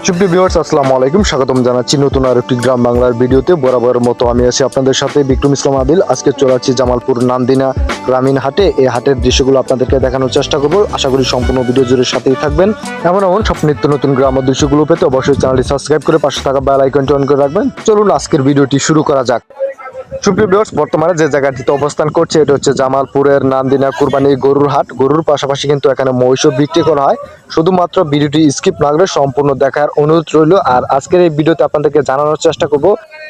সুপ্রিয় ভিউয়ার্স, আসসালামু আলাইকুম। স্বাগতম জানাচ্ছি নতুন আর একটি গ্রাম বাংলার ভিডিওতে। বরাবরের মতো আমি আছি আপনাদের সাথে বিক্রম ইসলাম আদিল। আজকে চলে যাচ্ছি জামালপুর নান্দিনা গ্রামীণ হাটে। এই হাটের দৃশ্যগুলো আপনাদেরকে দেখানোর চেষ্টা করব। আশা করি সম্পূর্ণ ভিডিও জুড়ে সাথেই থাকবেন। এমন সব নিত্য নতুন গ্রামের দৃশ্যগুলো পেতে অবশ্যই চ্যানেলটি সাবস্ক্রাইব করে পাশে থাকা বেল আইকনটি অন করে রাখবেন। চলুন আজকের ভিডিওটি শুরু করা যাক। সুপ্রিয় ভিউয়ার্স, বর্তমানে যে জায়গাটিতে অবস্থান করছে এটা হচ্ছে জামালপুরের নান্দিনা কুরবানি গরুর হাট। গরুর পাশাপাশি কিন্তু এখানে মহিষও বিক্রি করা হয়। শুধুমাত্র ভিডিওটি স্কিপ না করে সম্পূর্ণ দেখার অনুরোধ রইল। আর আজকের এই ভিডিওতে আপনাদেরকে জানানোর চেষ্টা করব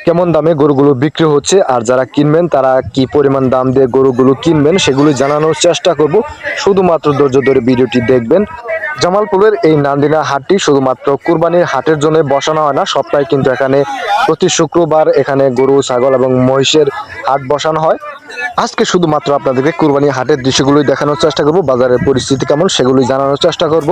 কেমন দামে গরুগুলো বিক্রি হচ্ছে, আর যারা কিনবেন তারা কি পরিমাণ দাম দিয়ে গরুগুলো কিনবেন সেগুলি জানানোর চেষ্টা করব। শুধুমাত্র ধৈর্য ধরে ভিডিওটি দেখবেন। জামালপুরের এই নান্দিনা হাটটি শুধুমাত্র কুরবানির হাটের জন্য বসানো হয় না, সপ্তাহে কিন্তু এখানে প্রতি শুক্রবার এখানে গরু, ছাগল এবং মহিষের হাট বসানো হয়। আজকে শুধুমাত্র আপনাদেরকে কুরবানির হাটের দৃশ্যগুলোই দেখানোর চেষ্টা করব, বাজারের পরিস্থিতি কেমন সেগুলি জানানোর চেষ্টা করব।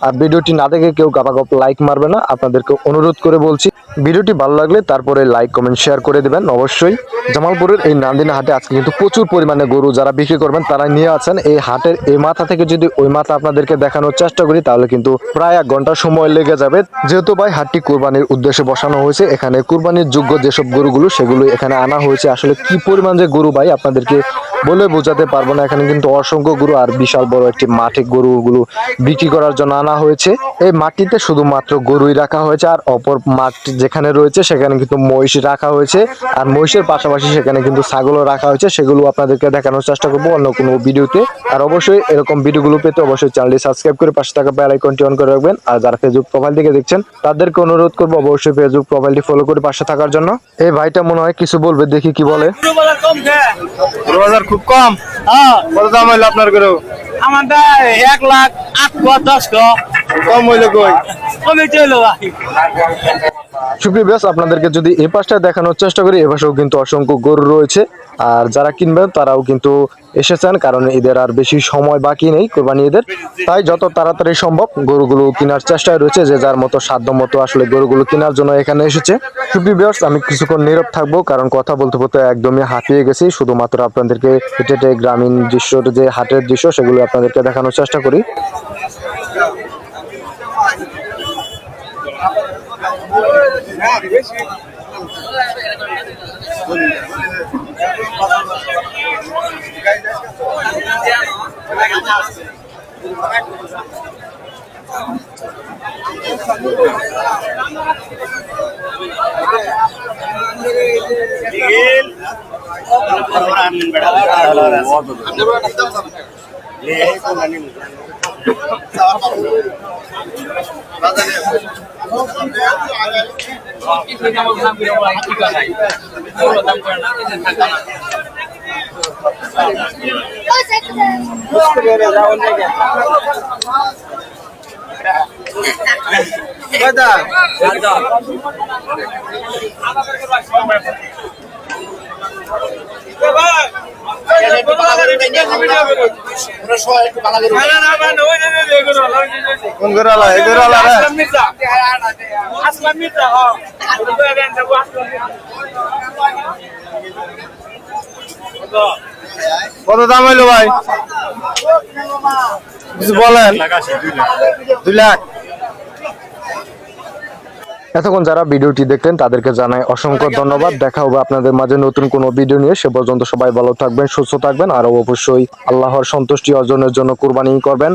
আর ভিডিওটি না দেখে কেউ গাপাগপ লাইক মারবে না, আপনাদেরকে অনুরোধ করে বলছি। ভিডিওটি ভালো লাগলে তারপরে লাইক কমেন্ট শেয়ার করে দেবেন অবশ্যই। জামালপুরের এই নান্দিনা হাটে আজকে কিন্তু প্রচুর পরিমাণে গরু যারা বিক্রি করবেন তারা নিয়ে আছেন। এই হাটের এই মাথা থেকে যদি ওই মাথা আপনাদেরকে দেখানোর চেষ্টা করি তাহলে কিন্তু প্রায় 1 ঘন্টা সময় লেগে যাবে। যেহেতু ভাই হাটটি কুরবানির উদ্দেশ্যে বসানো হয়েছে, এখানে কুরবানির যোগ্য যেসব গরুগুলো সেগুলো এখানে আনা হয়েছে। আসলে কি পরিমাণ যে গরু ভাই আপনাদেরকে বলে বোঝাতে পারবো না। এখানে কিন্তু অসংখ্য গরু আর বিশাল বড় একটি মাঠে গরুগুলো বিক্রি করার জন্য আনা হয়েছে। এই মাটিতে শুধুমাত্র গরুই রাখা হয়েছে, আর অপর মাঠ যেখানে রয়েছে সেখানে কিন্তু মহিষ রাখা হয়েছে। আর মহিষের পাশাপাশি সেখানে কিন্তু ছাগলও রাখা হয়েছে, সেগুলো আপনাদেরকে দেখানোর চেষ্টা করবো অন্য কোনো ভিডিওতে। আর অবশ্যই এরকম ভিডিওগুলো পেতে অবশ্যই চ্যানেলটি সাবস্ক্রাইব করে পাশে থাকা বেল আইকনটি অন করে রাখবেন। আর যারা ফেসবুক প্রোফাইল থেকে দেখছেন তাদেরকে অনুরোধ করবো অবশ্যই ফেসবুক প্রোফাইলটি ফলো করে পাশে থাকার জন্য। এই ভাইটা মনে হয় কিছু বলবে, দেখি কি বলে। বাজার খুব কম। কত দাম হইলো আপনার গরু? আমারটা 1,08,10 কম হইলো কই? কমে চলো ভাই। সুপ্রিয় ভিউয়ার্স, আপনাদেরকে যদি এই পাশটা দেখানোর চেষ্টা করি, এ পাশেও কিন্তু অসংখ্য গরু রয়েছে। আর যারা কিনবেন তারাও কিন্তু এসেছেন, কারণ ঈদের আর বেশি সময় বাকি নেই কোরবানি ঈদের। তাই যত তাড়াতাড়ি সম্ভব গরুগুলো কেনার চেষ্টায় রয়েছে, যে যার মতো সাধ্য মতো আসলে গরুগুলো কেনার জন্য এখানে এসেছে। সুপ্রিয় ভিউয়ার্স, আমি কিছুক্ষণ নীরব থাকবো, কারণ কথা বলতে বলতে একদমই হাঁপিয়ে গেছি। শুধুমাত্র আপনাদেরকে হেঁটে হেঁটে গ্রামীণ দৃশ্য, যে হাটের দৃশ্য সেগুলো আপনাদেরকে দেখানোর চেষ্টা করি। কোন গরু আলা? এই গরু আলা রে? আসলাম মিত্রা কত দাম হইলো ভাই? কিছু বলেন। 2 লাখ। এতক্ষণ যারা ভিডিওটি দেখলেন তাদেরকে জানাই অসংখ্য ধন্যবাদ। দেখা হবে আপনাদের মাঝে নতুন কোনো ভিডিও নিয়ে। সে পর্যন্ত সবাই ভালো থাকবেন, সুস্থ থাকবেন, আর অবশ্যই আল্লাহর সন্তুষ্টি অর্জনের জন্য কুরবানি করবেন।